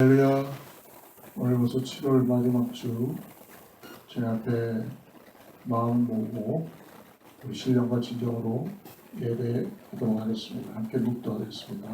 할렐루야. 오늘 벌써 7월 마지막 주, 제 앞에 마음 모으고 우리 신령과 진정으로 예배하도록 하겠습니다. 함께 묵도하겠습니다.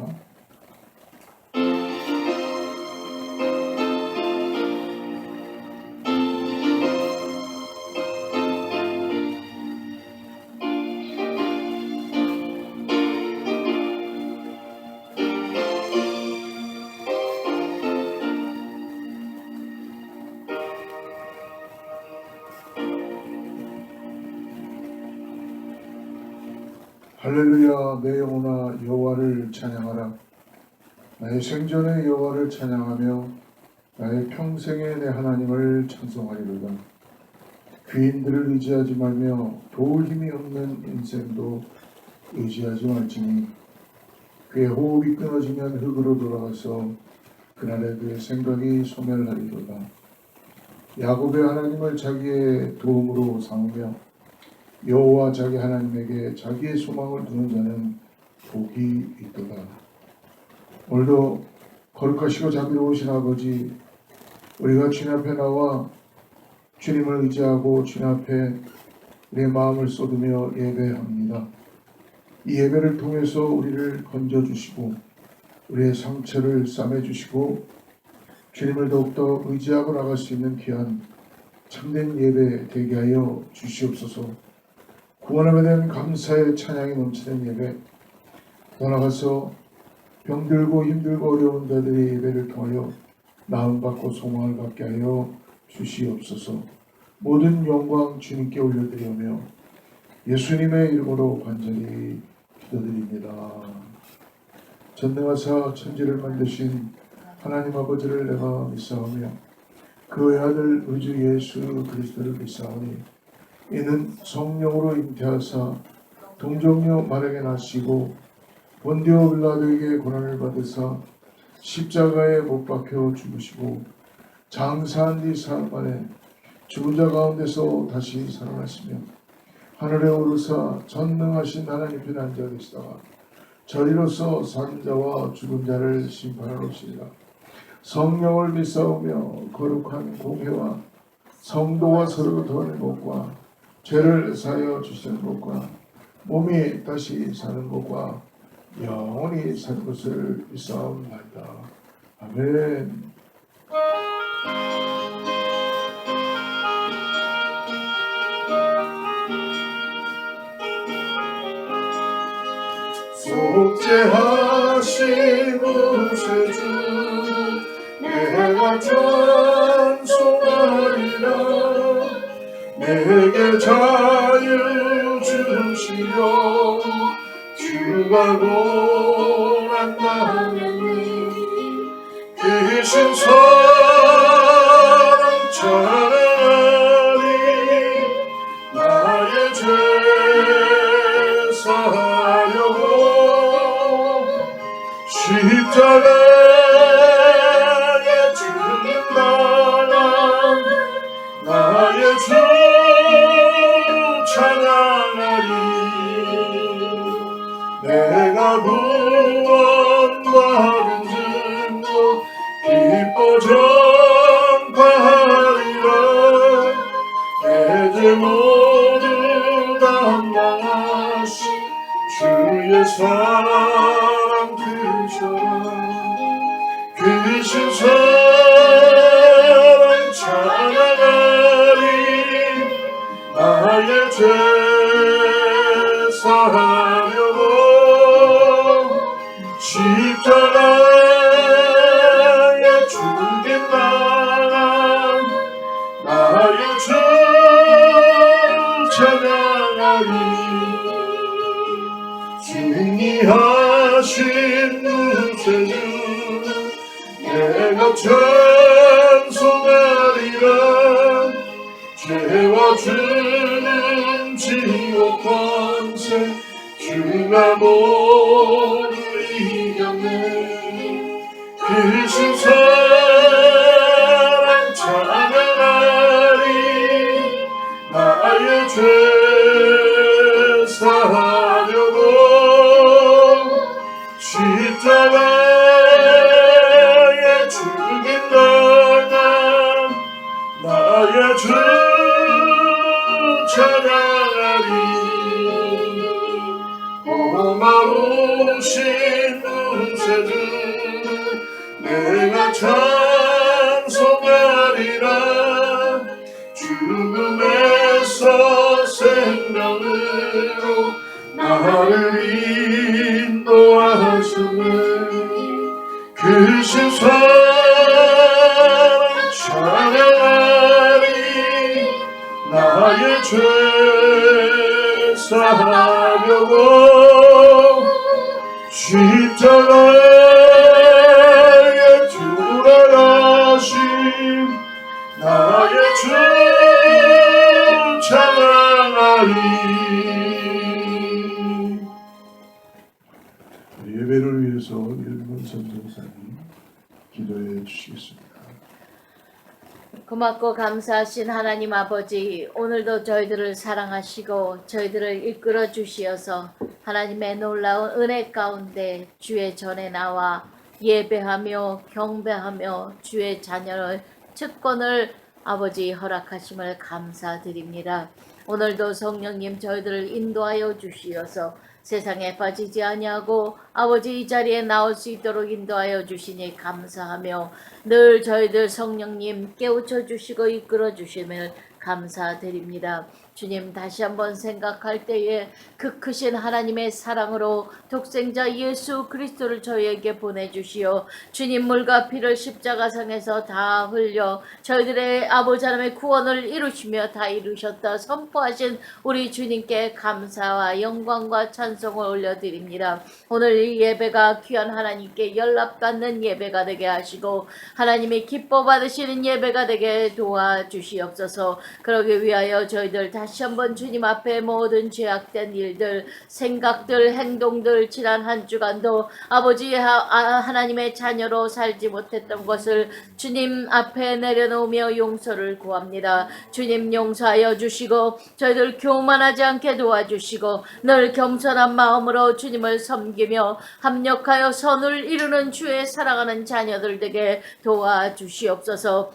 할렐루야. 내 영혼아 여호와를 찬양하라. 나의 생전에 여호와를 찬양하며 나의 평생에 내 하나님을 찬송하리로다. 귀인들을 의지하지 말며 도울 힘이 없는 인생도 의지하지 말지니 그의 호흡이 끊어지면 흙으로 돌아가서 그날에 그의 생각이 소멸하리로다. 야곱의 하나님을 자기의 도움으로 삼으며 여호와 자기 하나님에게 자기의 소망을 두는 자는 복이 있도다. 오늘도 거룩하시고 자비로우신 아버지, 우리가 주님 앞에 나와 주님을 의지하고 주님 앞에 우리의 마음을 쏟으며 예배합니다. 이 예배를 통해서 우리를 건져주시고 우리의 상처를 싸매주시고 주님을 더욱더 의지하고 나갈 수 있는 귀한 참된 예배 되게 하여 주시옵소서. 구원함에 대한 감사의 찬양이 넘치는 예배, 더 나아가서 병들고 힘들고 어려운 자들의 예배를 통하여 나음받고 소망을 받게 하여 주시옵소서. 모든 영광 주님께 올려드리며 예수님의 이름으로 간절히 기도드립니다. 전능하사 천지를 만드신 하나님 아버지를 내가 믿사오며 그의 아들 우주 예수 그리스도를 믿사오니 이는 성령으로 잉태하사 동정녀 마리아에게 나시고 본디오 빌라도에게 고난을 받으사 십자가에 못 박혀 죽으시고 장사한 뒤 사흘 만에 죽은 자 가운데서 다시 살아나시며 하늘에 오르사 전능하신 하나님 편에 앉아 계시다가 저리로서 산 자와 죽은 자를 심판하러 오시리라. 성령을 믿사오며 거룩한 공회와 성도와 서로 도하는 것과 죄를 사하여 주시는 것과 몸이 다시 사는 것과 영원히 사는 것을 믿사옵나이다. 아멘. 속죄하신 구세주 내가 찬송하리라. 내게 자유 주시려 주가 고난당했니 귀신 사랑 찬양하리. 나의 죄 사하려고 십자가에 죽는 나라 나의 주 찬양하리. 내가 구원받은 증거 기뻐 전파하리라. 내 죄 모두 담당하신 주의 사랑 크셔라. 크신 사랑 찬양하리. 나의 죄 사하려고 십자가에 죽인 나라 나의 주 찬양하리. 승리하신 구세주 내가 찬송하리라. 죄와 주는 지옥 권세 주가 모두 이겼네. 크신 사랑 찬양하리. 나의 죄 사하려고 십자가에 죽은 나의 주 찬양하리. 고마우신 구세주 내가 찬송하리라. 죽음에서 생명으로 나를 인도하시네. 그 신사랑 찬양하리. 나의 죄 사하려고 십자가에 돌아가신 나의 주 찬양하리. 예배를 위해서 일본 선전사님 기도해 주시겠습니다. 고맙고 감사하신 하나님 아버지, 오늘도 저희들을 사랑하시고 저희들을 이끌어 주시어서 하나님의 놀라운 은혜 가운데 주의 전에 나와 예배하며 경배하며 주의 자녀의 특권을 아버지 허락하심을 감사드립니다. 오늘도 성령님 저희들을 인도하여 주시어서 세상에 빠지지 아니하고 아버지 이 자리에 나올 수 있도록 인도하여 주시니 감사하며 늘 저희들 성령님 깨우쳐 주시고 이끌어 주심을 감사드립니다. 주님, 다시 한번 생각할 때에 그 크신 하나님의 사랑으로 독생자 예수 그리스도를 저희에게 보내주시어 주님 물과 피를 십자가상에서 다 흘려 저희들의 아버지 하나님의 구원을 이루시며 다 이루셨다 선포하신 우리 주님께 감사와 영광과 찬송을 올려드립니다. 오늘 이 예배가 귀한 하나님께 연락받는 예배가 되게 하시고 하나님이 기뻐 받으시는 예배가 되게 도와주시옵소서. 그러기 위하여 저희들 다시 한번 주님 앞에 모든 죄악된 일들, 생각들, 행동들 지난 한 주간도 아버지 하나님의 자녀로 살지 못했던 것을 주님 앞에 내려놓으며 용서를 구합니다. 주님 용서하여 주시고 저희들 교만하지 않게 도와주시고 늘 겸손한 마음으로 주님을 섬기며 합력하여 선을 이루는 주의 사랑하는 자녀들 되게 도와주시옵소서.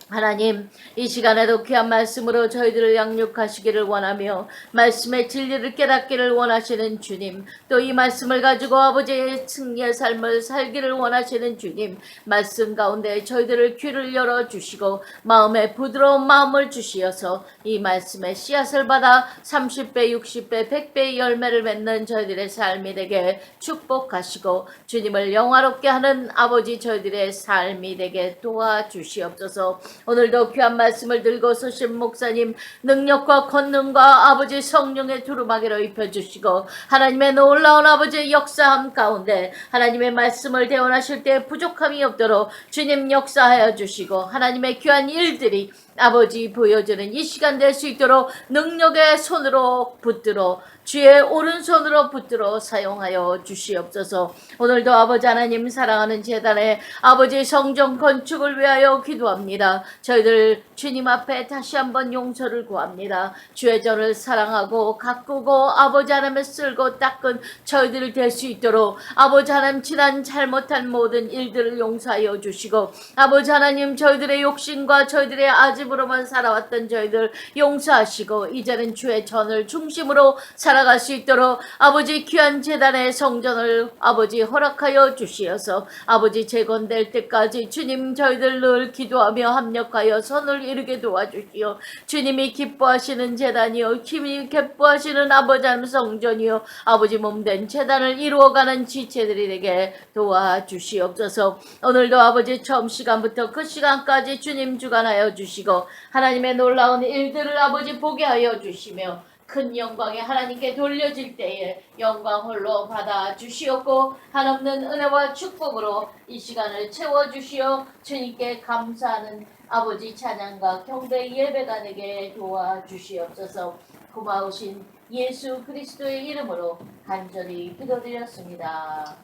하나님, 이 시간에도 귀한 말씀으로 저희들을 양육하시기를 원하며 말씀의 진리를 깨닫기를 원하시는 주님, 또 이 말씀을 가지고 아버지의 승리의 삶을 살기를 원하시는 주님, 말씀 가운데 저희들을 귀를 열어주시고 마음에 부드러운 마음을 주시어서 이 말씀의 씨앗을 받아 30배, 60배, 100배의 열매를 맺는 저희들의 삶이 되게 축복하시고 주님을 영화롭게 하는 아버지 저희들의 삶이 되게 도와주시옵소서. 오늘도 귀한 말씀을 들고 서신 목사님 능력과 권능과 아버지 성령의 두루마기로 입혀주시고 하나님의 놀라운 아버지의 역사함 가운데 하나님의 말씀을 대원하실 때 부족함이 없도록 주님 역사하여 주시고 하나님의 귀한 일들이 아버지 보여주는 이 시간 될 수 있도록 능력의 손으로 붙들어 주의 오른손으로 붙들어 사용하여 주시옵소서. 오늘도 아버지 하나님 사랑하는 제단에 아버지 성전 건축을 위하여 기도합니다. 저희들 주님 앞에 다시 한번 용서를 구합니다. 주의 전을 사랑하고 가꾸고 아버지 하나님을 쓸고 닦은 저희들이 될 수 있도록 아버지 하나님 지난 잘못한 모든 일들을 용서하여 주시고 아버지 하나님 저희들의 욕심과 저희들의 아집으로만 살아왔던 저희들 용서하시고 이제는 주의 전을 중심으로 살아갈 수 있도록 아버지 귀한 제단의 성전을 아버지 허락하여 주시어서 아버지 재건될 때까지 주님 저희들 늘 기도하며 합력하여 선을 이루게 도와주시오. 주님이 기뻐하시는 제단이요 주님이 기뻐하시는 아버지 하나님 성전이요 아버지 몸된 제단을 이루어가는 지체들이 되게 도와주시옵소서. 오늘도 아버지 처음 시간부터 그 시간까지 주님 주관하여 주시고 하나님의 놀라운 일들을 아버지 보게 하여 주시며 큰 영광이 하나님께 돌려질 때에 영광 홀로 받아 주시옵고 한없는 은혜와 축복으로 이 시간을 채워주시어 주님께 감사하는 아버지 찬양과 경배 예배가 되게 도와주시옵소서. 고마우신 예수 그리스도의 이름으로 간절히 기도드렸습니다.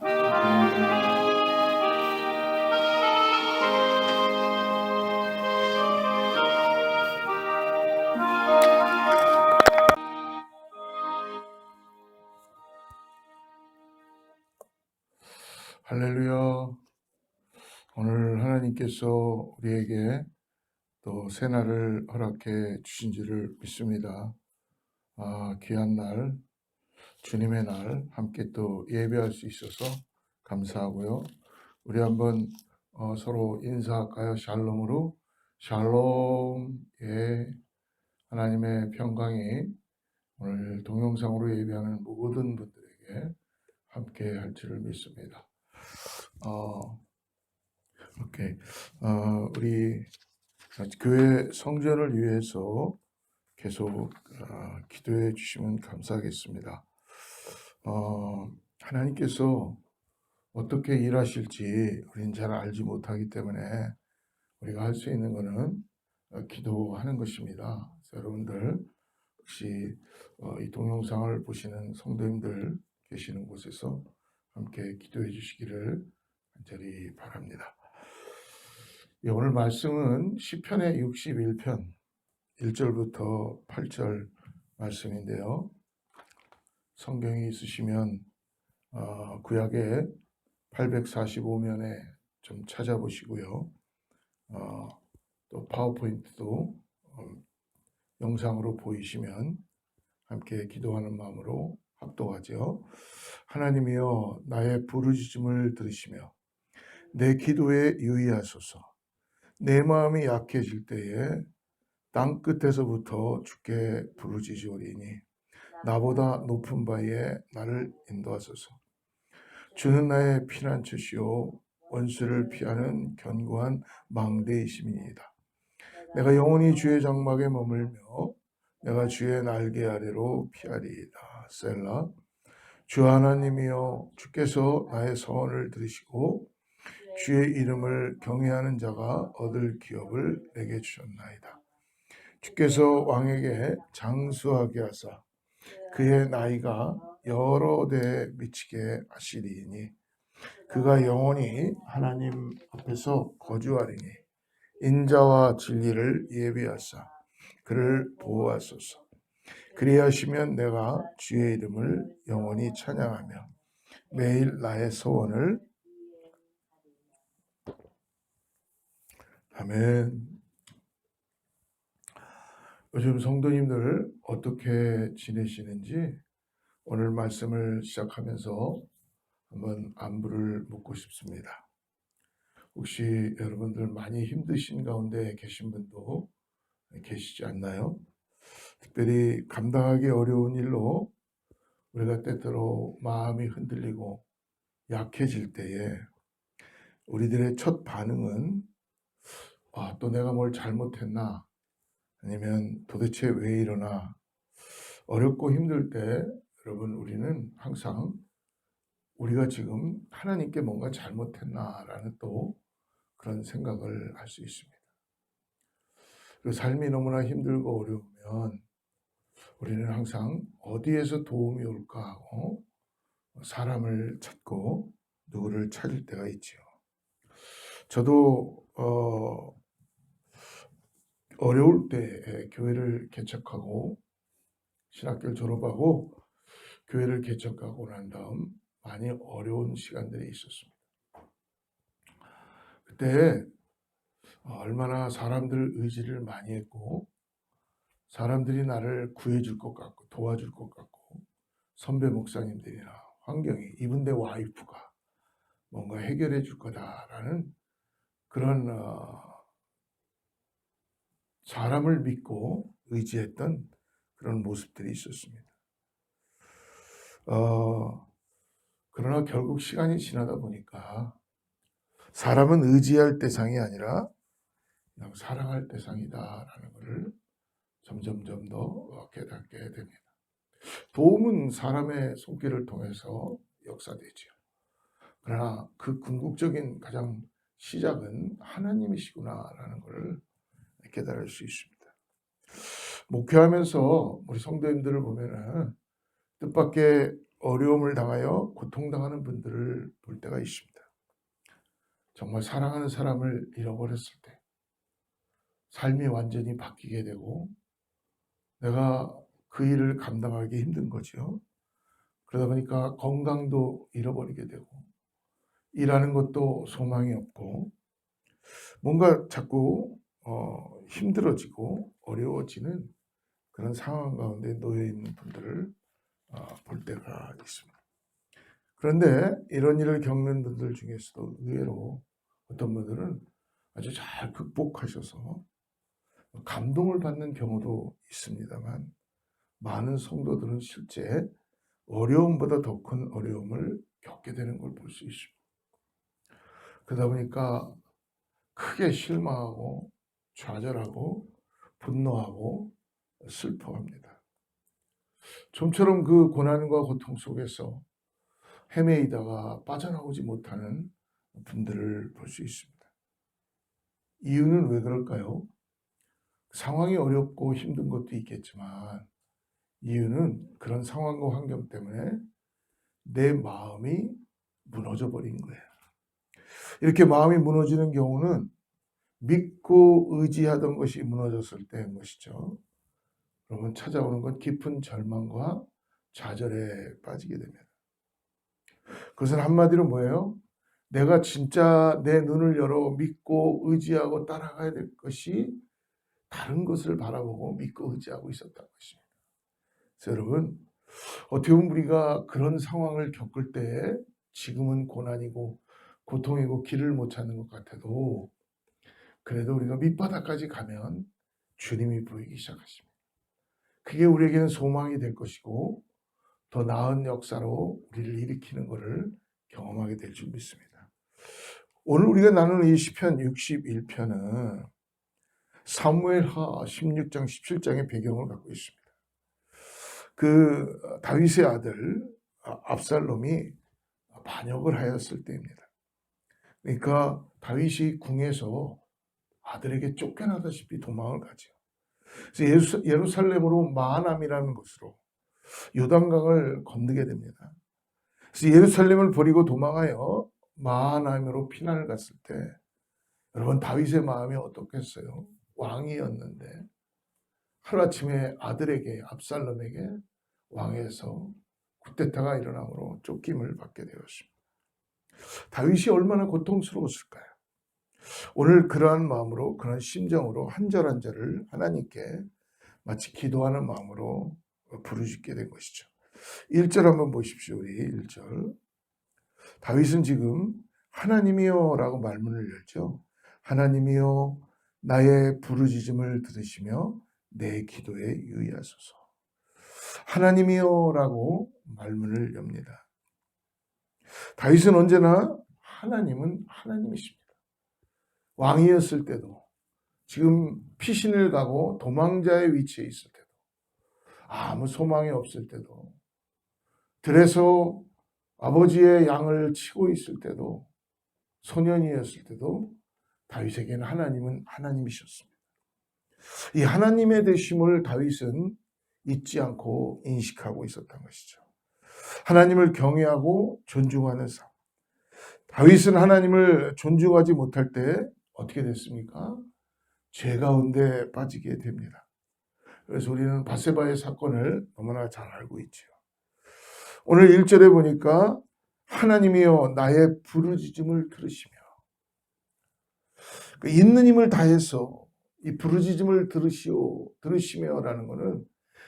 할렐루야. 오늘 하나님께서 우리에게 또 새날을 허락해 주신 줄을 믿습니다. 귀한 날, 주님의 날 함께 또 예배할 수 있어서 감사하고요. 우리 한번 서로 인사할까요? 샬롬으로. 샬롬. 예. 하나님의 평강이 오늘 동영상으로 예배하는 모든 분들에게 함께 할 줄을 믿습니다. 오케이. 우리 교회 성전을 위해서 계속 기도해 주시면 감사하겠습니다. 하나님께서 어떻게 일하실지 우리는 잘 알지 못하기 때문에 우리가 할 수 있는 것은 기도하는 것입니다. 여러분들 혹시 이 동영상을 보시는 성도님들 계시는 곳에서 함께 기도해 주시기를 간절히 바랍니다. 오늘 말씀은 시편의 61편 1절부터 8절 말씀인데요. 성경이 있으시면 구약의 845면에 좀 찾아보시고요. 또 파워포인트도 영상으로 보이시면 함께 기도하는 마음으로 합독하죠. 하나님이여 나의 부르짖음을 들으시며 내 기도에 유의하소서. 내 마음이 약해질 때에 땅 끝에서부터 주께 부르짖으오리니 나보다 높은 바위에 나를 인도하소서. 주는 나의 피난처시요 원수를 피하는 견고한 망대이심이니이다. 내가 영원히 주의 장막에 머물며 내가 주의 날개 아래로 피하리이다. 셀라. 주 하나님이여 주께서 나의 서원을 들으시고 주의 이름을 경외하는 자가 얻을 기업을 내게 주셨나이다. 주께서 왕에게 장수하게 하사 그의 나이가 여러 대에 미치게 하시리니 그가 영원히 하나님 앞에서 거주하리니 인자와 진리를 예비하사 그를 보호하소서. 그리하시면 내가 주의 이름을 영원히 찬양하며 매일 나의 소원을 아멘. 요즘 성도님들 어떻게 지내시는지 오늘 말씀을 시작하면서 한번 안부를 묻고 싶습니다. 혹시 여러분들 많이 힘드신 가운데 계신 분도 계시지 않나요? 특별히 감당하기 어려운 일로 우리가 때때로 마음이 흔들리고 약해질 때에 우리들의 첫 반응은 또 내가 뭘 잘못했나? 아니면 도대체 왜 이러나? 어렵고 힘들 때 여러분 우리는 항상 우리가 지금 하나님께 뭔가 잘못했나라는 또 그런 생각을 할 수 있습니다. 그리고 삶이 너무나 힘들고 어려우면 우리는 항상 어디에서 도움이 올까 하고 사람을 찾고 누구를 찾을 때가 있지요. 저도 어려울 때 교회를 개척하고 신학교를 졸업하고 교회를 개척하고 난 다음 많이 어려운 시간들이 있었습니다. 그때 얼마나 사람들 의지를 많이 했고 사람들이 나를 구해줄 것 같고 도와줄 것 같고 선배 목사님들이나 환경이 이분 내 와이프가 뭔가 해결해 줄 거다라는 그런 사람을 믿고 의지했던 그런 모습들이 있었습니다. 그러나 결국 시간이 지나다 보니까 사람은 의지할 대상이 아니라 그냥 사랑할 대상이다라는 것을 점점점 더 깨닫게 됩니다. 도움은 사람의 손길을 통해서 역사되죠. 그러나 그 궁극적인 가장 시작은 하나님이시구나라는 것을 깨달을 수 있습니다. 목회하면서 우리 성도님들을 보면은 뜻밖의 어려움을 당하여 고통당하는 분들을 볼 때가 있습니다. 정말 사랑하는 사람을 잃어버렸을 때 삶이 완전히 바뀌게 되고 내가 그 일을 감당하기 힘든 거죠. 그러다 보니까 건강도 잃어버리게 되고 일하는 것도 소망이 없고 뭔가 자꾸 힘들어지고 어려워지는 그런 상황 가운데 놓여 있는 분들을 볼 때가 있습니다. 그런데 이런 일을 겪는 분들 중에서도 의외로 어떤 분들은 아주 잘 극복하셔서 감동을 받는 경우도 있습니다만, 많은 성도들은 실제 어려움보다 더 큰 어려움을 겪게 되는 걸 볼 수 있습니다. 그러다 보니까 크게 실망하고 좌절하고 분노하고 슬퍼합니다. 좀처럼 그 고난과 고통 속에서 헤매이다가 빠져나오지 못하는 분들을 볼 수 있습니다. 이유는 왜 그럴까요? 상황이 어렵고 힘든 것도 있겠지만, 이유는 그런 상황과 환경 때문에 내 마음이 무너져 버린 거예요. 이렇게 마음이 무너지는 경우는 믿고 의지하던 것이 무너졌을 때인 것이죠. 그러면 찾아오는 건 깊은 절망과 좌절에 빠지게 됩니다. 그것은 한마디로 뭐예요? 내가 진짜 내 눈을 열어 믿고 의지하고 따라가야 될 것이 다른 것을 바라보고 믿고 의지하고 있었던 것입니다. 그래서 여러분, 어떻게 보면 우리가 그런 상황을 겪을 때 지금은 고난이고 고통이고 길을 못 찾는 것 같아도, 그래도 우리가 밑바닥까지 가면 주님이 보이기 시작하십니다. 그게 우리에게는 소망이 될 것이고 더 나은 역사로 우리를 일으키는 것을 경험하게 될 줄 믿습니다. 오늘 우리가 나누는 이 시편 61편은 사무엘하 16장 17장의 배경을 갖고 있습니다. 그 다윗의 아들 압살롬이 반역을 하였을 때입니다. 그러니까 다윗이 궁에서 아들에게 쫓겨나다시피 도망을 가죠. 그래서 예루살렘으로 마하남이라는 곳으로 요단강을 건너게 됩니다. 그래서 예루살렘을 버리고 도망하여 마하나임으로 피난을 갔을 때, 여러분 다윗의 마음이 어떻겠어요? 왕이었는데 하루아침에 아들에게, 압살롬에게 왕에서 쿠데타가 일어남으로 쫓김을 받게 되었습니다. 다윗이 얼마나 고통스러웠을까요? 오늘 그러한 마음으로, 그런 심정으로 한 절 한 절을 하나님께 마치 기도하는 마음으로 부르짖게 된 것이죠. 1절 한번 보십시오. 우리 1절. 다윗은 지금 하나님이여 라고 말문을 열죠. 하나님이여 나의 부르짖음을 들으시며 내 기도에 유의하소서. 하나님이여 라고 말문을 엽니다. 다윗은 언제나 하나님은 하나님이십니다. 왕이었을 때도, 지금 피신을 가고 도망자의 위치에 있을 때도, 아무 소망이 없을 때도, 들에서 아버지의 양을 치고 있을 때도, 소년이었을 때도 다윗에게는 하나님은 하나님이셨습니다. 이 하나님의 되심을 다윗은 잊지 않고 인식하고 있었던 것이죠. 하나님을 경외하고 존중하는 삶. 다윗은 하나님을 존중하지 못할 때 어떻게 됐습니까? 죄 가운데 빠지게 됩니다. 그래서 우리는 바세바의 사건을 너무나 잘 알고 있죠. 오늘 1절에 보니까 하나님이여 나의 부르짖음을 들으시며, 있는 힘을 다해서 이 부르짖음을 들으시며라는 것은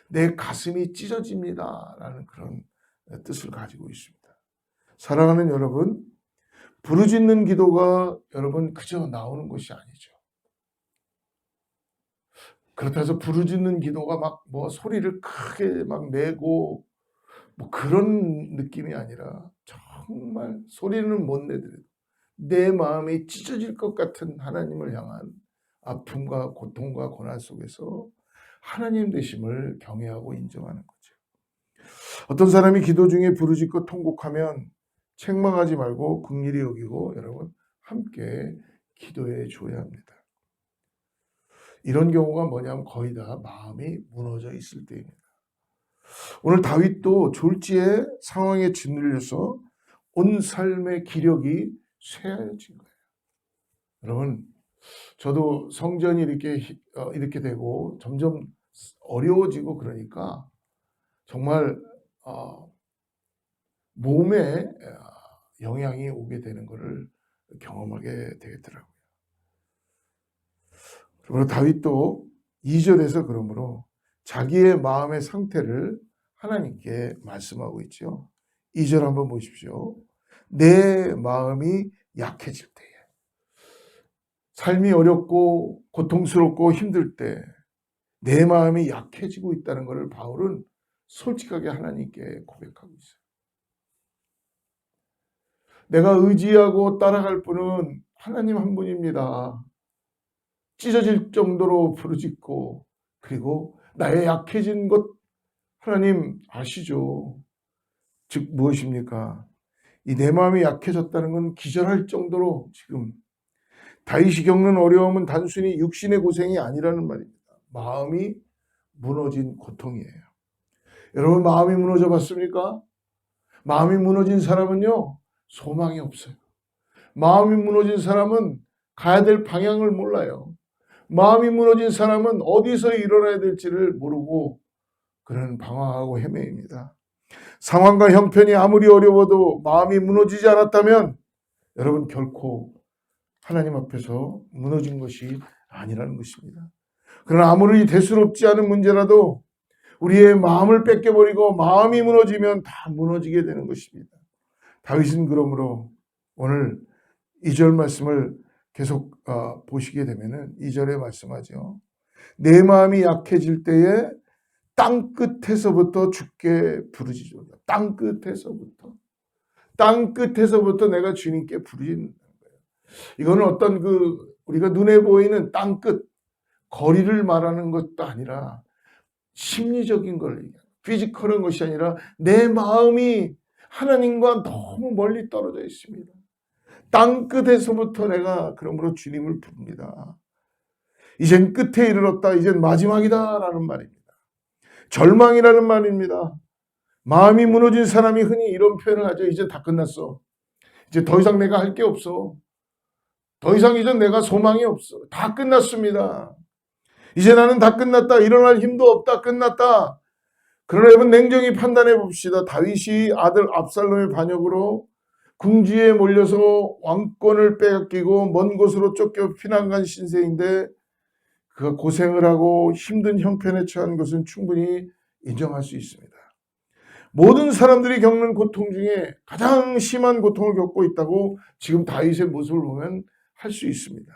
내 가슴이 찢어집니다라는 그런 뜻을 가지고 있습니다. 사랑하는 여러분, 부르짖는 기도가 여러분 그저 나오는 것이 아니죠. 그렇다고 해서 부르짖는 기도가 막 뭐 소리를 크게 막 내고 뭐 그런 느낌이 아니라, 정말 소리는 못 내더라도 내 마음이 찢어질 것 같은 하나님을 향한 아픔과 고통과 고난 속에서 하나님 되심을 경외하고 인정하는 거죠. 어떤 사람이 기도 중에 부르짖고 통곡하면 책망하지 말고 긍휼히 여기고 여러분 함께 기도해 줘야 합니다. 이런 경우가 뭐냐면 거의 다 마음이 무너져 있을 때입니다. 오늘 다윗도 졸지에 상황에 짓눌려서 온 삶의 기력이 쇠하여진 거예요. 여러분, 저도 성전이 이렇게 되고 점점 어려워지고 그러니까 정말 몸에 영향이 오게 되는 것을 경험하게 되겠더라고요. 그리고 다윗도 2절에서 그러므로 자기의 마음의 상태를 하나님께 말씀하고 있죠. 2절 한번 보십시오. 내 마음이 약해질 때에, 삶이 어렵고 고통스럽고 힘들 때 내 마음이 약해지고 있다는 것을 바울은 솔직하게 하나님께 고백하고 있어요. 내가 의지하고 따라갈 분은 하나님 한 분입니다. 찢어질 정도로 부르짖고, 그리고 나의 약해진 것 하나님 아시죠? 즉 무엇입니까? 이 내 마음이 약해졌다는 건 기절할 정도로 지금 다윗이 겪는 어려움은 단순히 육신의 고생이 아니라는 말입니다. 마음이 무너진 고통이에요. 여러분, 마음이 무너져 봤습니까? 마음이 무너진 사람은요, 소망이 없어요. 마음이 무너진 사람은 가야 될 방향을 몰라요. 마음이 무너진 사람은 어디서 일어나야 될지를 모르고 그는 방황하고 헤매입니다. 상황과 형편이 아무리 어려워도 마음이 무너지지 않았다면 여러분, 결코 하나님 앞에서 무너진 것이 아니라는 것입니다. 그러나 아무리 대수롭지 않은 문제라도 우리의 마음을 뺏겨버리고 마음이 무너지면 다 무너지게 되는 것입니다. 다윗은 그러므로 오늘 2절 말씀을 계속 보시게 되면은 2절에 말씀하죠. 내 마음이 약해질 때에 땅 끝에서부터 주께 부르짖으리라. 땅 끝에서부터 내가 주님께 부르짖는 거예요. 이거는 어떤 우리가 눈에 보이는 땅 끝, 거리를 말하는 것도 아니라 심리적인 걸 얘기해요. 피지컬한 것이 아니라 내 마음이 하나님과 너무 멀리 떨어져 있습니다. 땅 끝에서부터 내가 그러므로 주님을 부릅니다. 이젠 끝에 이르렀다. 이젠 마지막이다라는 말입니다. 절망이라는 말입니다. 마음이 무너진 사람이 흔히 이런 표현을 하죠. 이제 다 끝났어. 이제 더 이상 내가 할 게 없어. 더 이상 이제 내가 소망이 없어. 다 끝났습니다. 이제 나는 다 끝났다. 일어날 힘도 없다. 끝났다. 그러나 여러분, 냉정히 판단해 봅시다. 다윗이 아들 압살롬의 반역으로 궁지에 몰려서 왕권을 빼앗기고 먼 곳으로 쫓겨 피난 간 신세인데 그가 고생을 하고 힘든 형편에 처한 것은 충분히 인정할 수 있습니다. 모든 사람들이 겪는 고통 중에 가장 심한 고통을 겪고 있다고 지금 다윗의 모습을 보면 할 수 있습니다.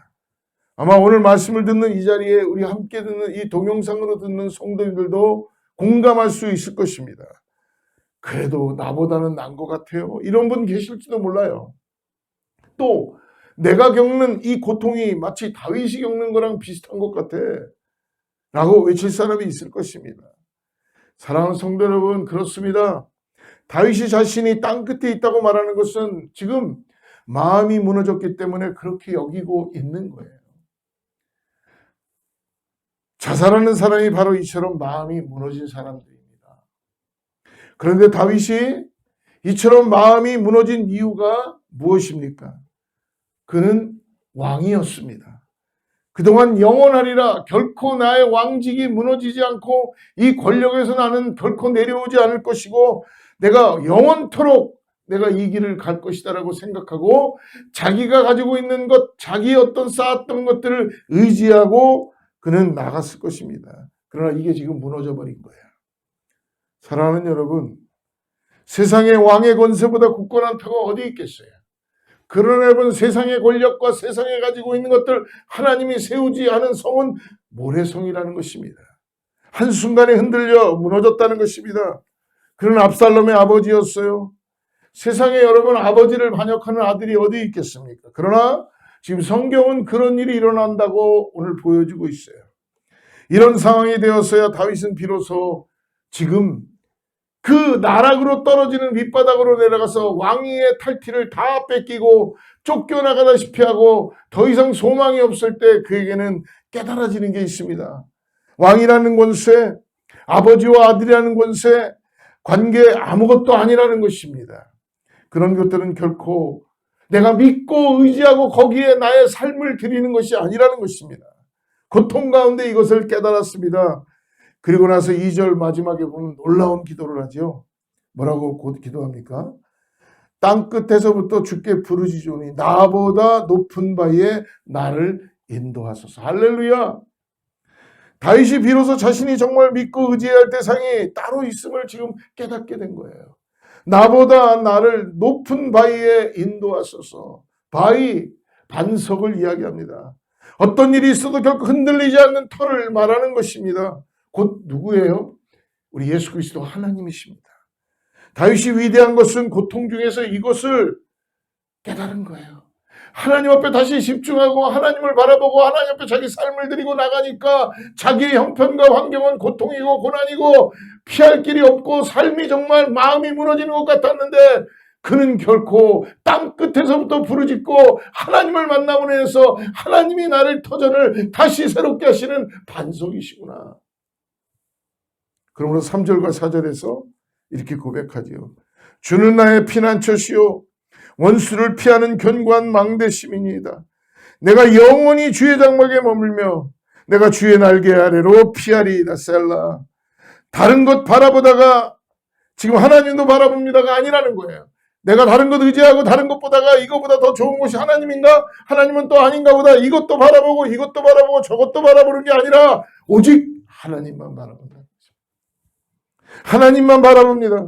아마 오늘 말씀을 듣는 이 자리에 우리 함께 듣는 이 동영상으로 듣는 성도님들도 공감할 수 있을 것입니다. 그래도 나보다는 나은 것 같아요. 이런 분 계실지도 몰라요. 또 내가 겪는 이 고통이 마치 다윗이 겪는 거랑 비슷한 것 같아 라고 외칠 사람이 있을 것입니다. 사랑하는 성도 여러분, 그렇습니다. 다윗이 자신이 땅 끝에 있다고 말하는 것은 지금 마음이 무너졌기 때문에 그렇게 여기고 있는 거예요. 자살하는 사람이 바로 이처럼 마음이 무너진 사람들입니다. 그런데 다윗이 이처럼 마음이 무너진 이유가 무엇입니까? 그는 왕이었습니다. 그동안 영원하리라, 결코 나의 왕직이 무너지지 않고 이 권력에서 나는 결코 내려오지 않을 것이고 내가 영원토록 내가 이 길을 갈 것이다라고 생각하고 자기가 가지고 있는 것, 자기 어떤 쌓았던 것들을 의지하고 그는 나갔을 것입니다. 그러나 이게 지금 무너져 버린 거예요. 사랑하는 여러분, 세상의 왕의 권세보다 굳건한 터가 어디 있겠어요? 그러나 여러분, 세상의 권력과 세상에 가지고 있는 것들 하나님이 세우지 않은 성은 모래성이라는 것입니다. 한순간에 흔들려 무너졌다는 것입니다. 그런 압살롬의 아버지였어요. 세상에 여러분, 아버지를 반역하는 아들이 어디 있겠습니까? 그러나 지금 성경은 그런 일이 일어난다고 오늘 보여주고 있어요. 이런 상황이 되었어야 다윗은 비로소 지금 그 나락으로 떨어지는 밑바닥으로 내려가서 왕위의 탈티를 다 뺏기고 쫓겨나가다시피 하고 더 이상 소망이 없을 때 그에게는 깨달아지는 게 있습니다. 왕이라는 권세, 아버지와 아들이라는 권세, 관계 아무것도 아니라는 것입니다. 그런 것들은 결코 내가 믿고 의지하고 거기에 나의 삶을 드리는 것이 아니라는 것입니다. 고통 가운데 이것을 깨달았습니다. 그리고 나서 2절 마지막에 보면 놀라운 기도를 하죠. 뭐라고 기도합니까? 땅 끝에서부터 주께 부르짖으니 나보다 높은 바에 나를 인도하소서. 할렐루야. 다윗이 비로소 자신이 정말 믿고 의지해야 할 대상이 따로 있음을 지금 깨닫게 된 거예요. 나보다 나를 높은 바위에 인도하소서. 바위, 반석을 이야기합니다. 어떤 일이 있어도 결코 흔들리지 않는 터를 말하는 것입니다. 곧 누구예요? 우리 예수 그리스도 하나님이십니다. 다윗이 위대한 것은 고통 중에서 이것을 깨달은 거예요. 하나님 앞에 다시 집중하고 하나님을 바라보고 하나님 앞에 자기 삶을 드리고 나가니까 자기의 형편과 환경은 고통이고 고난이고 피할 길이 없고 삶이 정말 마음이 무너지는 것 같았는데 그는 결코 땅 끝에서부터 부르짖고 하나님을 만남으로 인해서 하나님이 나를 터전을 다시 새롭게 하시는 반석이시구나. 그러므로 3절과 4절에서 이렇게 고백하지요. 주는 나의 피난처시요 원수를 피하는 견고한 망대심이니이다. 내가 영원히 주의 장막에 머물며 내가 주의 날개 아래로 피하리이다. 셀라. 다른 것 바라보다가 지금 하나님도 바라봅니다가 아니라는 거예요. 내가 다른 것 의지하고 다른 것 보다가 이거보다 더 좋은 것이 하나님인가? 하나님은 또 아닌가 보다 이것도 바라보고 이것도 바라보고 저것도 바라보는 게 아니라 오직 하나님만 바라본다. 하나님만 바라봅니다.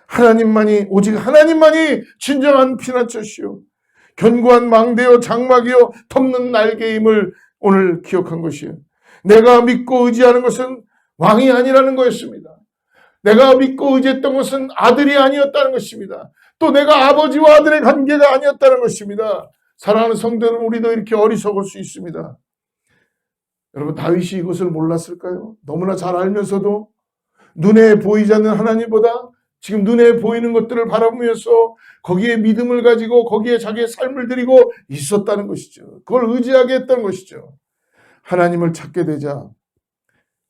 하나님만이 오직 하나님만이 진정한 피난처시요 견고한 망대요 장막이요 덮는 날개임을 오늘 기억한 것이에요. 내가 믿고 의지하는 것은 왕이 아니라는 거였습니다. 내가 믿고 의지했던 것은 아들이 아니었다는 것입니다. 또 내가 아버지와 아들의 관계가 아니었다는 것입니다. 사랑하는 성도 여러분, 우리도 이렇게 어리석을 수 있습니다. 여러분, 다윗이 이것을 몰랐을까요? 너무나 잘 알면서도 눈에 보이지 않는 하나님보다 지금 눈에 보이는 것들을 바라보면서 거기에 믿음을 가지고 거기에 자기의 삶을 드리고 있었다는 것이죠. 그걸 의지하게 했던 것이죠. 하나님을 찾게 되자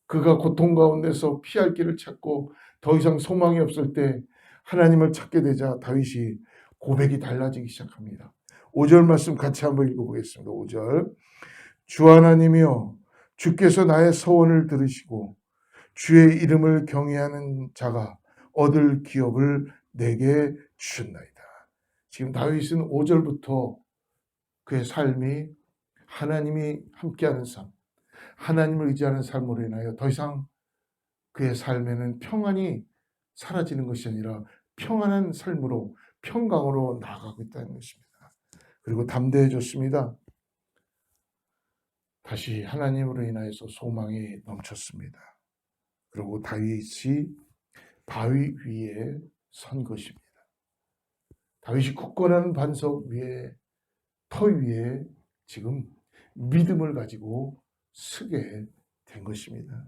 그가 고통 가운데서 피할 길을 찾고 더 이상 소망이 없을 때 하나님을 찾게 되자 다윗이 고백이 달라지기 시작합니다. 5절 말씀 같이 한번 읽어보겠습니다. 5절. 주 하나님이여 주께서 나의 서원을 들으시고 주의 이름을 경외하는 자가 얻을 기업을 내게 주셨나이다. 지금 다윗은 5절부터 그의 삶이 하나님이 함께하는 삶, 하나님을 의지하는 삶으로 인하여 더 이상 그의 삶에는 평안이 사라지는 것이 아니라 평안한 삶으로 평강으로 나아가고 있다는 것입니다. 그리고 담대해졌습니다. 다시 하나님으로 인하여서 소망이 넘쳤습니다. 그리고 다윗이 바위 위에 선 것입니다. 다윗이 굳건한 반석 위에 터 위에 지금 믿음을 가지고 서게 된 것입니다.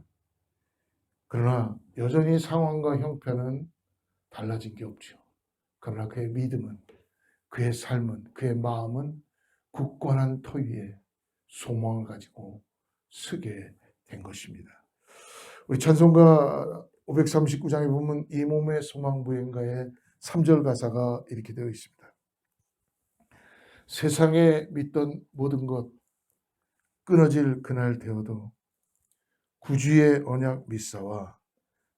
그러나 여전히 상황과 형편은 달라진 게 없죠. 그러나 그의 믿음은, 그의 삶은, 그의 마음은 굳건한 터 위에 소망을 가지고 서게 된 것입니다. 우리 찬송가 539장에 보면 이 몸의 소망부인가의 3절 가사가 이렇게 되어 있습니다. 세상에 믿던 모든 것 끊어질 그날 되어도 구주의 언약 믿사와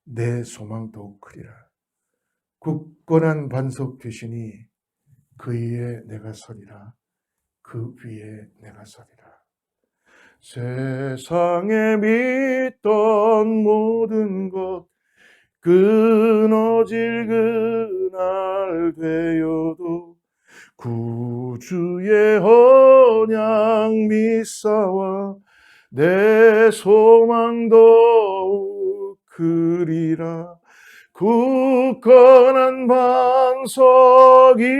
내 소망 더욱 크리라. 굳건한 반석 되시니 그 위에 내가 서리라. 그 위에 내가 서리라. 세상에 믿던 모든 것 끊어질 그날 되어도 구주의 언약 믿사와 내 소망 더욱 크리라. 굳건한 반석이시니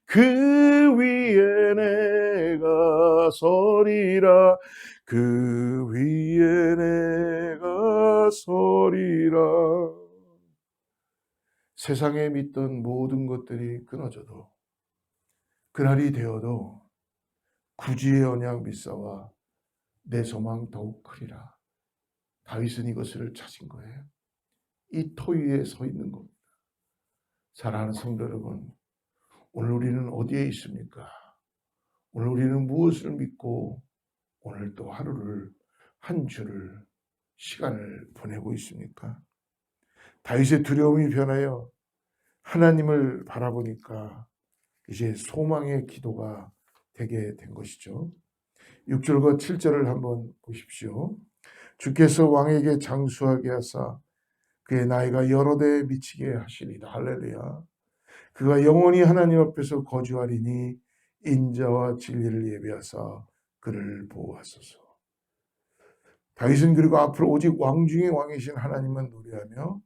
그 위에 내가 서리라. 그 위에 내가 서리라. 세상에 믿던 모든 것들이 끊어져도 그날이 되어도 구주의 언약 믿사와 내 소망 더욱 크리라. 다윗은 이것을 찾은 거예요. 이 토 위에 서 있는 겁니다. 사랑하는 성도 여러분, 오늘 우리는 어디에 있습니까? 오늘 우리는 무엇을 믿고 오늘 또 하루를, 한 주를, 시간을 보내고 있습니까? 다윗의 두려움이 변하여 하나님을 바라보니까 이제 소망의 기도가 되게 된 것이죠. 6절과 7절을 한번 보십시오. 주께서 왕에게 장수하게 하사 그의 나이가 여러 대에 미치게 하시리다. 할렐루야. 그가 영원히 하나님 앞에서 거주하리니 인자와 진리를 예비하사 그를 보호하소서. 다윗은 그리고 앞으로 오직 왕 중에 왕이신 하나님만 노래하며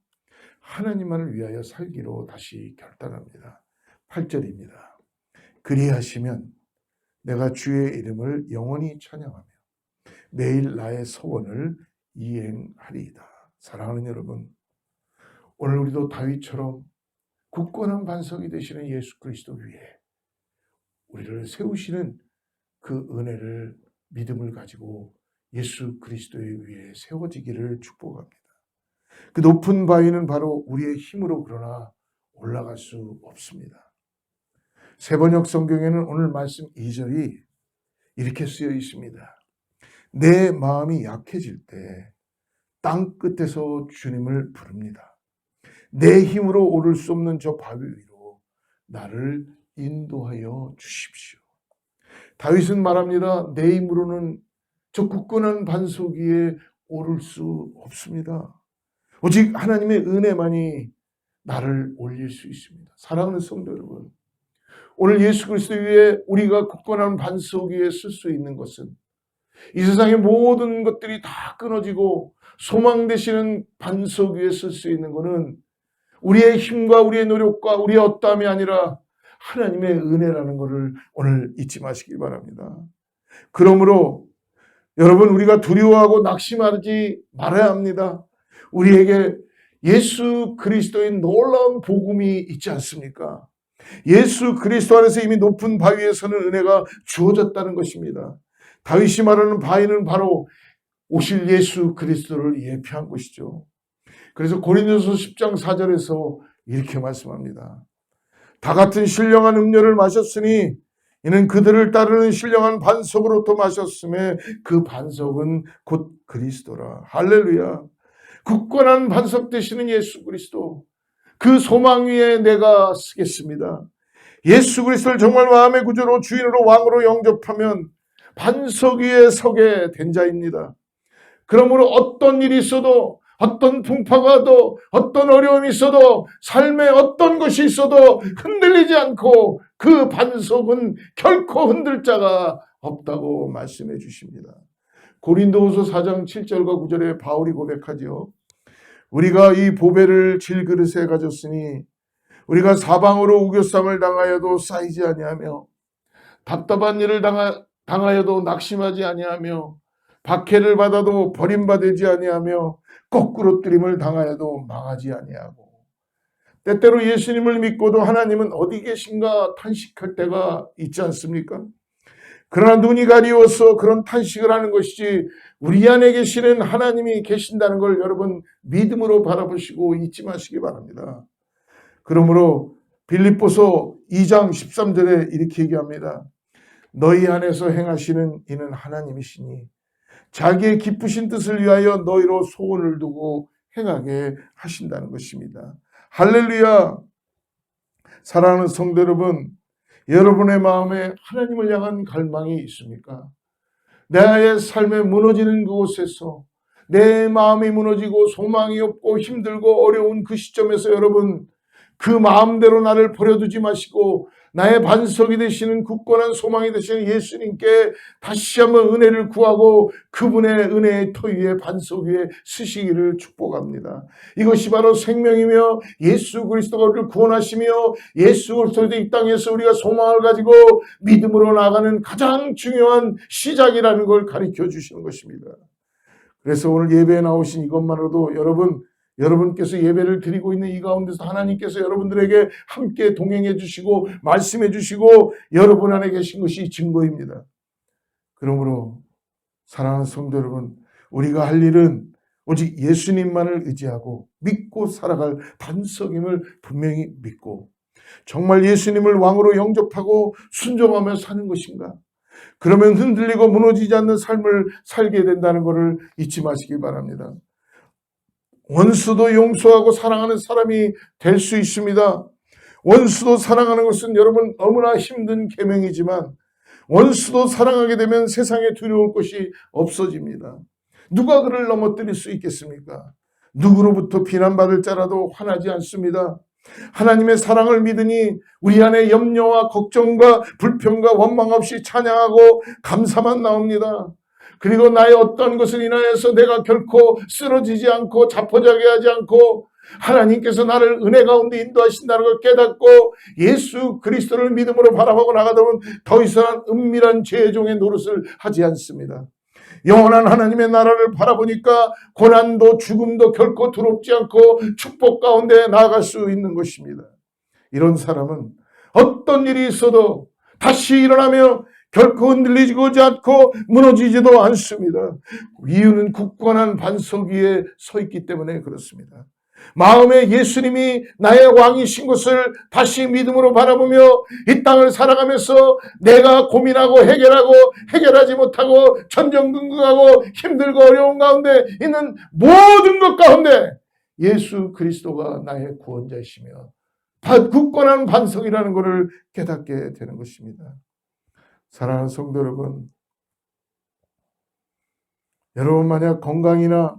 하나님만을 위하여 살기로 다시 결단합니다. 8절입니다. 그리하시면 내가 주의 이름을 영원히 찬양하며 매일 나의 소원을 이행하리이다. 사랑하는 여러분, 오늘 우리도 다윗처럼 굳건한 반석이 되시는 예수 그리스도 위에 우리를 세우시는 그 은혜를 믿음을 가지고 예수 그리스도의 위에 세워지기를 축복합니다. 그 높은 바위는 바로 우리의 힘으로 그러나 올라갈 수 없습니다. 세번역 성경에는 오늘 말씀 2절이 이렇게 쓰여 있습니다. 내 마음이 약해질 때 땅 끝에서 주님을 부릅니다. 내 힘으로 오를 수 없는 저 바위 위로 나를 인도하여 주십시오. 다윗은 말합니다. 내 힘으로는 저 굳건한 반석 위에 오를 수 없습니다. 오직 하나님의 은혜만이 나를 올릴 수 있습니다. 사랑하는 성도 여러분, 오늘 예수 그리스도 위에 우리가 굳건한 반석 위에 쓸 수 있는 것은 이 세상의 모든 것들이 다 끊어지고 소망 되시는 반석 위에 쓸 수 있는 것은 우리의 힘과 우리의 노력과 우리의 어떠함이 아니라 하나님의 은혜라는 것을 오늘 잊지 마시기 바랍니다. 그러므로 여러분, 우리가 두려워하고 낙심하지 말아야 합니다. 우리에게 예수 그리스도의 놀라운 복음이 있지 않습니까? 예수 그리스도 안에서 이미 높은 바위에 서는 은혜가 주어졌다는 것입니다. 다윗이 말하는 바위는 바로 오실 예수 그리스도를 예표한 것이죠. 그래서 고린도서 10장 4절에서 이렇게 말씀합니다. 다 같은 신령한 음료를 마셨으니 이는 그들을 따르는 신령한 반석으로부터 마셨음에 그 반석은 곧 그리스도라. 할렐루야. 굳건한 반석 되시는 예수 그리스도, 그 소망 위에 내가 쓰겠습니다. 예수 그리스도를 정말 마음의 구주로 주인으로 왕으로 영접하면 반석 위에 서게 된 자입니다. 그러므로 어떤 일이 있어도, 어떤 풍파가 와도, 어떤 어려움이 있어도, 삶에 어떤 것이 있어도 흔들리지 않고 그 반석은 결코 흔들 자가 없다고 말씀해 주십니다. 고린도후서 4장 7절과 9절에 바울이 고백하지요. 우리가 이 보배를 질그릇에 가졌으니 우리가 사방으로 우겨쌈을 당하여도 쌓이지 아니하며 답답한 일을 당하여도 낙심하지 아니하며 박해를 받아도 버림받지 아니하며 거꾸로 뜨림을 당하여도 망하지 아니하고 때때로 예수님을 믿고도 하나님은 어디 계신가 탄식할 때가 있지 않습니까? 그러나 눈이 가리워서 그런 탄식을 하는 것이지 우리 안에 계시는 하나님이 계신다는 걸 여러분 믿음으로 바라보시고 잊지 마시기 바랍니다. 그러므로 빌립보서 2장 13절에 이렇게 얘기합니다. 너희 안에서 행하시는 이는 하나님이시니 자기의 기쁘신 뜻을 위하여 너희로 소원을 두고 행하게 하신다는 것입니다. 할렐루야. 사랑하는 성도 여러분, 여러분의 마음에 하나님을 향한 갈망이 있습니까? 나의 삶에 무너지는 그곳에서 내 마음이 무너지고 소망이 없고 힘들고 어려운 그 시점에서 여러분 그 마음대로 나를 버려두지 마시고 나의 반석이 되시는 굳건한 소망이 되시는 예수님께 다시 한번 은혜를 구하고 그분의 은혜의 터 위에 반석 위에 쓰시기를 축복합니다. 이것이 바로 생명이며 예수 그리스도가 우리를 구원하시며 예수 그리스도의 이 땅에서 우리가 소망을 가지고 믿음으로 나아가는 가장 중요한 시작이라는 걸 가르쳐 주시는 것입니다. 그래서 오늘 예배에 나오신 이것만으로도 여러분께서 예배를 드리고 있는 이 가운데서 하나님께서 여러분들에게 함께 동행해 주시고 말씀해 주시고 여러분 안에 계신 것이 증거입니다. 그러므로 사랑하는 성도 여러분, 우리가 할 일은 오직 예수님만을 의지하고 믿고 살아갈 반석임을 분명히 믿고 정말 예수님을 왕으로 영접하고 순종하며 사는 것인가? 그러면 흔들리고 무너지지 않는 삶을 살게 된다는 것을 잊지 마시기 바랍니다. 원수도 용서하고 사랑하는 사람이 될 수 있습니다. 원수도 사랑하는 것은 여러분 너무나 힘든 계명이지만 원수도 사랑하게 되면 세상에 두려울 것이 없어집니다. 누가 그를 넘어뜨릴 수 있겠습니까? 누구로부터 비난받을 자라도 화나지 않습니다. 하나님의 사랑을 믿으니 우리 안에 염려와 걱정과 불평과 원망 없이 찬양하고 감사만 나옵니다. 그리고 나의 어떤 것을 인하여서 내가 결코 쓰러지지 않고 자포자기 하지 않고 하나님께서 나를 은혜 가운데 인도하신다는 걸 깨닫고 예수 그리스도를 믿음으로 바라보고 나가다 보면 더 이상 은밀한 죄의 종의 노릇을 하지 않습니다. 영원한 하나님의 나라를 바라보니까 고난도 죽음도 결코 두렵지 않고 축복 가운데 나아갈 수 있는 것입니다. 이런 사람은 어떤 일이 있어도 다시 일어나며 결코 흔들리지 않고 무너지지도 않습니다. 이유는 굳건한 반석 위에 서 있기 때문에 그렇습니다. 마음에 예수님이 나의 왕이신 것을 다시 믿음으로 바라보며 이 땅을 살아가면서 내가 고민하고 해결하지 못하고 천정긍긍하고 힘들고 어려운 가운데 있는 모든 것 가운데 예수 그리스도가 나의 구원자이시며 굳건한 반석이라는 것을 깨닫게 되는 것입니다. 사랑하는 성도 여러분, 여러분 만약 건강이나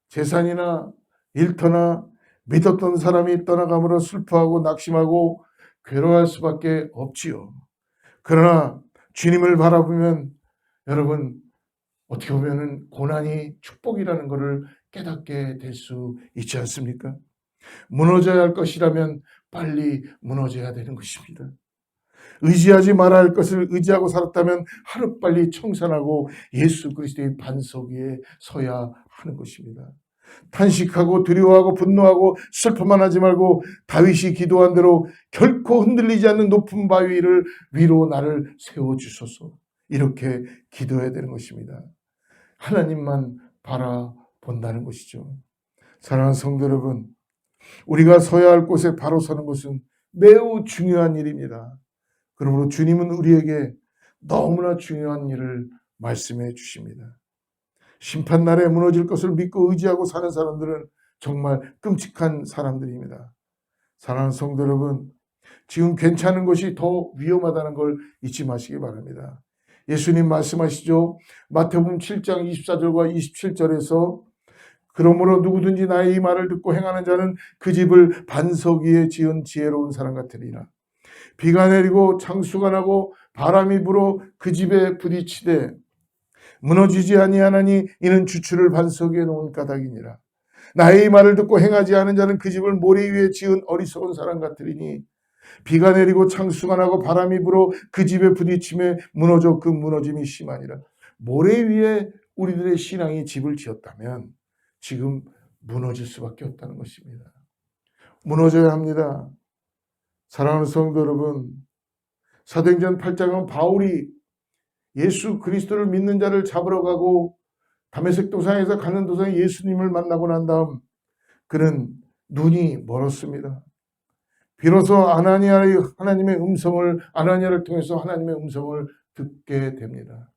재산이나 일터나 믿었던 사람이 떠나감으로 슬퍼하고 낙심하고 괴로워할 수밖에 없지요. 그러나 주님을 바라보면 여러분 어떻게 보면 고난이 축복이라는 것을 깨닫게 될 수 있지 않습니까? 무너져야 할 것이라면 빨리 무너져야 되는 것입니다. 의지하지 말아야 할 것을 의지하고 살았다면 하루빨리 청산하고 예수 그리스도의 반석 위에 서야 하는 것입니다. 탄식하고 두려워하고 분노하고 슬퍼만 하지 말고 다윗이 기도한 대로 결코 흔들리지 않는 높은 바위를 위로 나를 세워주소서, 이렇게 기도해야 되는 것입니다. 하나님만 바라본다는 것이죠. 사랑하는 성도 여러분, 우리가 서야 할 곳에 바로 서는 것은 매우 중요한 일입니다. 그러므로 주님은 우리에게 너무나 중요한 일을 말씀해 주십니다. 심판날에 무너질 것을 믿고 의지하고 사는 사람들은 정말 끔찍한 사람들입니다. 사랑하는 성도 여러분, 지금 괜찮은 것이 더 위험하다는 걸 잊지 마시기 바랍니다. 예수님 말씀하시죠. 마태복음 7장 24절과 27절에서 그러므로 누구든지 나의 이 말을 듣고 행하는 자는 그 집을 반석 위에 지은 지혜로운 사람 같으리라. 비가 내리고 창수가 나고 바람이 불어 그 집에 부딪히되 무너지지 아니하나니 이는 주추를 반석 위에 놓은 까닭이니라. 나의 이 말을 듣고 행하지 않은 자는 그 집을 모래 위에 지은 어리석은 사람 같으리니 비가 내리고 창수가 나고 바람이 불어 그 집에 부딪힘에 무너져 그 무너짐이 심하니라. 모래 위에 우리들의 신앙이 집을 지었다면 지금 무너질 수밖에 없다는 것입니다. 무너져야 합니다. 사랑하는 성도 여러분, 사도행전 8장은 바울이 예수 그리스도를 믿는 자를 잡으러 가고 다메섹 도상에서 가는 도상에 예수님을 만나고 난 다음 그는 눈이 멀었습니다. 비로소 아나니아를 통해서 하나님의 음성을 듣게 됩니다.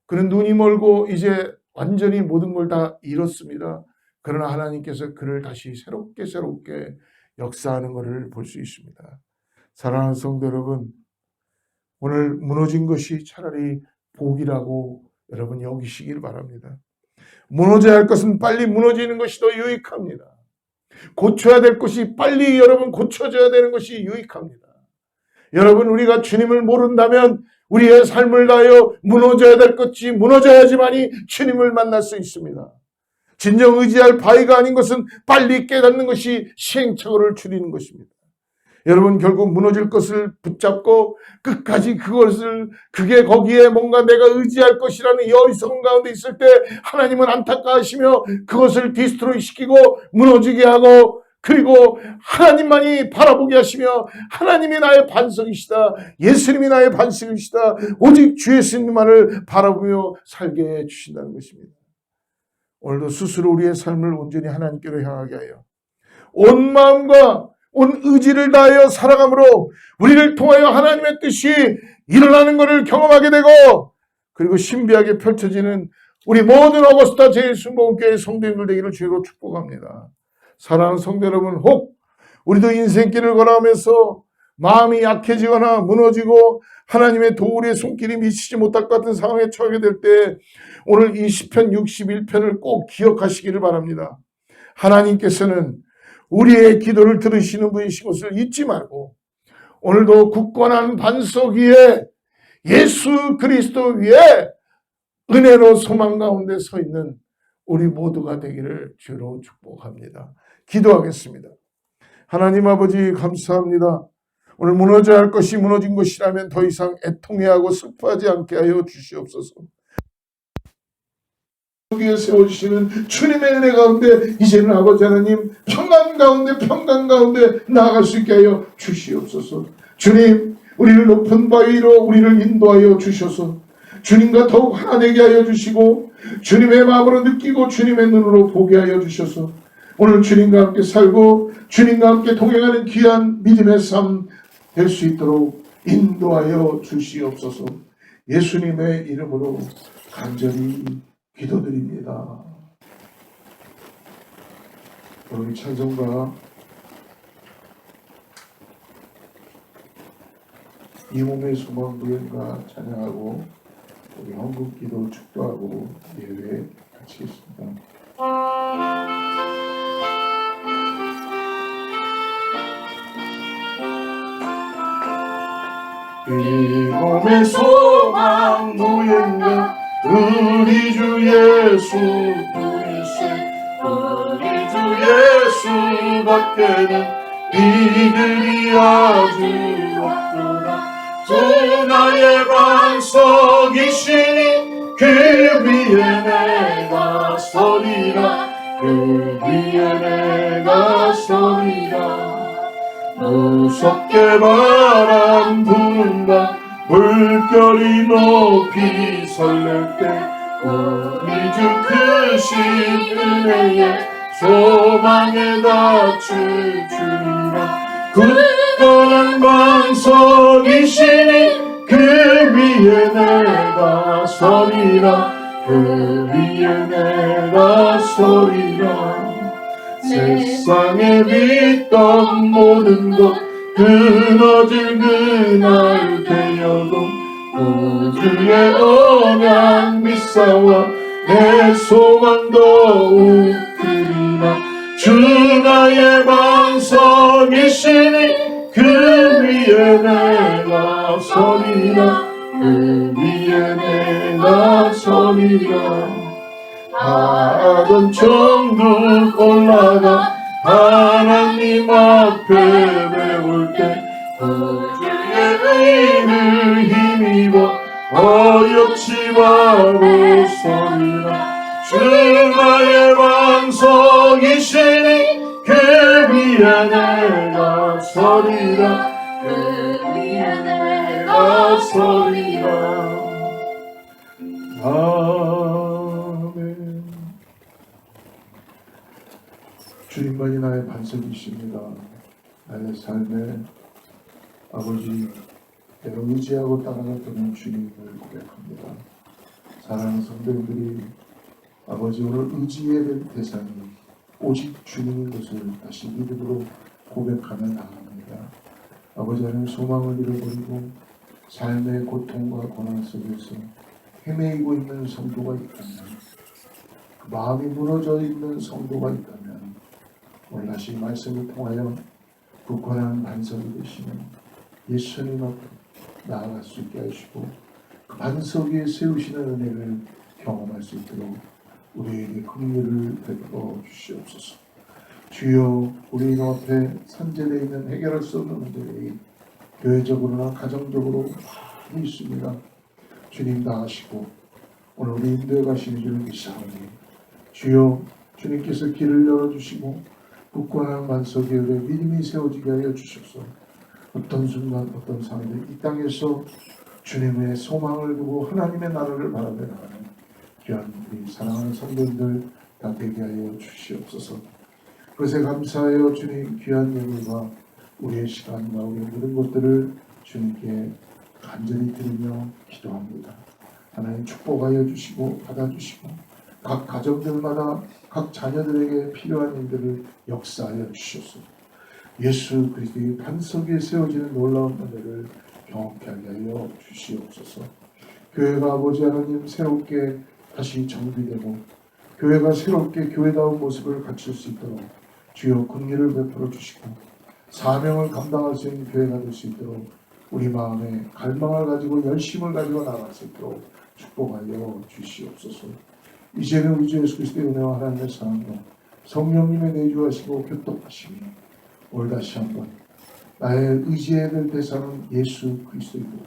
그는 눈이 멀고 이제 완전히 모든 걸 다 잃었습니다. 그러나 하나님께서 그를 다시 새롭게 역사하는 것을 볼 수 있습니다. 사랑하는 성도 여러분, 오늘 무너진 것이 차라리 복이라고 여러분 여기시길 바랍니다. 무너져야 할 것은 빨리 무너지는 것이 더 유익합니다. 고쳐야 될 것이 빨리 여러분 고쳐져야 되는 것이 유익합니다. 여러분, 우리가 주님을 모른다면 우리의 삶을 다하여 무너져야 될 것이 무너져야지만이 주님을 만날 수 있습니다. 진정 의지할 바위가 아닌 것은 빨리 깨닫는 것이 시행착오를 줄이는 것입니다. 여러분, 결국 무너질 것을 붙잡고 끝까지 그게 거기에 뭔가 내가 의지할 것이라는 이 어리석은 가운데 있을 때 하나님은 안타까워하시며 그것을 디스트로이 시키고 무너지게 하고, 그리고 하나님만이 바라보게 하시며 하나님이 나의 반석이시다, 예수님이 나의 반석이시다, 오직 주 예수님만을 바라보며 살게 해주신다는 것입니다. 오늘도 스스로 우리의 삶을 온전히 하나님께로 향하게 하여 온 마음과 온 의지를 다하여 살아감으로 우리를 통하여 하나님의 뜻이 일어나는 것을 경험하게 되고, 그리고 신비하게 펼쳐지는 우리 모든 어거스타 제일순복음교회 성도님들 되기를 주로 축복합니다. 사랑하는 성도 여러분, 혹 우리도 인생길을 걸어가면서 마음이 약해지거나 무너지고 하나님의 도울의 손길이 미치지 못할 것 같은 상황에 처하게 될 때 오늘 이 시편 61편을 꼭 기억하시기를 바랍니다. 하나님께서는 우리의 기도를 들으시는 분이신 것을 잊지 말고 오늘도 굳건한 반석 위에 예수 그리스도 위에 은혜로 소망 가운데 서 있는 우리 모두가 되기를 주로 축복합니다. 기도하겠습니다. 하나님 아버지 감사합니다. 오늘 무너져야 할 것이 무너진 것이라면 더 이상 애통해하고 슬퍼하지 않게 하여 주시옵소서. 위에 세워주시는 주님의 은혜 가운데 이제는 아버지 하나님 평강 가운데 나아갈 수 있게 하여 주시옵소서. 주님, 우리를 높은 바위 위로 우리를 인도하여 주셔서 주님과 더욱 하나 되게 하여 주시고 주님의 마음으로 느끼고 주님의 눈으로 보게 하여 주셔서 오늘 주님과 함께 살고 주님과 함께 동행하는 귀한 믿음의 삶 될 수 있도록 인도하여 주시옵소서. 예수님의 이름으로 간절히 기도드립니다. 오늘 찬송가 이 몸의 소망 부연과 찬양하고 우리 헌금기도 축도하고 예배 마치겠습니다. 이 몸의 소망 무연과 우리 주 예수 우리 주 예수밖에는 이들이 아주 없구나. 주 나의 반석이시니 그 위에 내가 서리라. 그 위에 내가 서리라. 무섭게 바람 부는 밤 물결이 높이 설렐 때 우리 주 크신 은혜에 소망에 닫힐 주리라. 굳건한 반석이시니 그 위에 내가 서리라. 그 위에 내가 서리라. 세상에 믿던 모든 것 끊어질 그날 되어도 우주의 언약 믿사와 내 소망 더욱 크리라. 주 나의 반석이시니 그 위에 내가 서리라. 그 위에 내가 서리라. 하던 천국 올라가 하나님 앞에 배울 때 우주의 의를 힘입어 어여치 바로 서리라. 주 나의 반석이시니 그 위에 내가 서리라. 그 위에 내가 서리라. 주님만이 나의 반석이십니다. 나의 삶에 아버지 내가 의지하고 따라갔던 주님을 고백합니다. 사랑하는 성도님들이 아버지 오늘 의지해야 될 대상이 오직 주님인 것을 다시 믿음으로 고백하며 나갑니다. 아버지 하나님 소망을 잃어버리고 삶의 고통과 고난 속에서 헤매이고 있는 성도가 있다면 그 마음이 무너져 있는 성도가 있다면 오늘 다시 말씀을 통하여 굳건한 반석이 되시는 예수님 앞에 나아갈 수 있게 하시고 그 반석 위에 세우시는 은혜를 경험할 수 있도록 우리에게 긍휼을 베풀어 주시옵소서. 주여 우리 앞에 산재되어 있는 해결할 수 없는 문제들이 교회적으로나 가정적으로 많이 있습니다. 주님 다 아시고 오늘 우리 인도에 가시는 줄을 믿사오니 주여 주님께서 길을 열어주시고 굳건한 반석 위에 믿음이 세워지게 하여 주셔서 어떤 순간 어떤 상황들 이 땅에서 주님의 소망을 두고 하나님의 나라를 바라며 나가는 귀한 우리 사랑하는 성도님들 다 되게 하여 주시옵소서. 그것에 감사하여 주님 귀한 예물과 우리의 시간과 우리의 모든 것들을 주님께 간절히 드리며 기도합니다. 하나님 축복하여 주시고 받아주시고 각 가정들마다 각 자녀들에게 필요한 일들을 역사하여 주셔서 예수 그리스도의 반석 위에 세워지는 놀라운 은혜를 경험케 하게 하여 주시옵소서. 교회가 아버지 하나님 새롭게 다시 정비되고 교회가 새롭게 교회다운 모습을 갖출 수 있도록 주여 긍휼을 베풀어 주시고 사명을 감당할 수 있는 교회가 될 수 있도록 우리 마음에 갈망을 가지고 열심을 가지고 나아갈 수 있도록 축복하여 주시옵소서. 이제는 우리 주 예수 그리스도의 은혜와 하나님의 사랑과 성령님의 내주하시고 교통하심이 오늘 다시 한번 나의 의지해야 될 대상은 예수 그리스도이고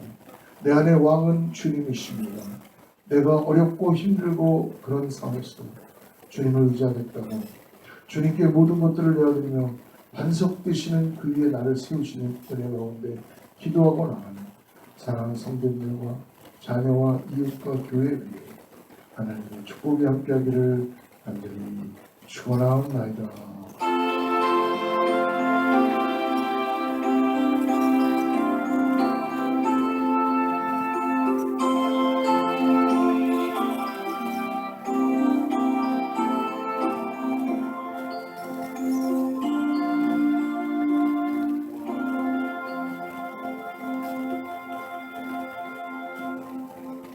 내 안의 왕은 주님이십니다. 내가 어렵고 힘들고 그런 상황에서도 주님을 의지하겠다고 주님께 모든 것들을 내어드리며 반석 되시는 그 위에 나를 세우시는 은혜 가운데 기도하고 나가는 사랑하는 성도들과 자녀와 이웃과 교회 위에 하나님의 축복이 함께하기를 간절히 축원하옵나이다.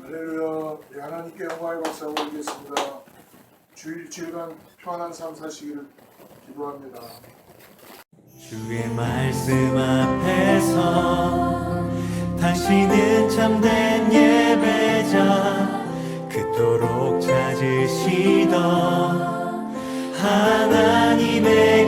할렐루야. 하나님께 영광의 박수 올리겠습니다. 주일간 평안한 삶 사시기를 기도합니다. 주의 말씀 앞에서 당신은 참된 예배자 그토록 찾으시던 하나님의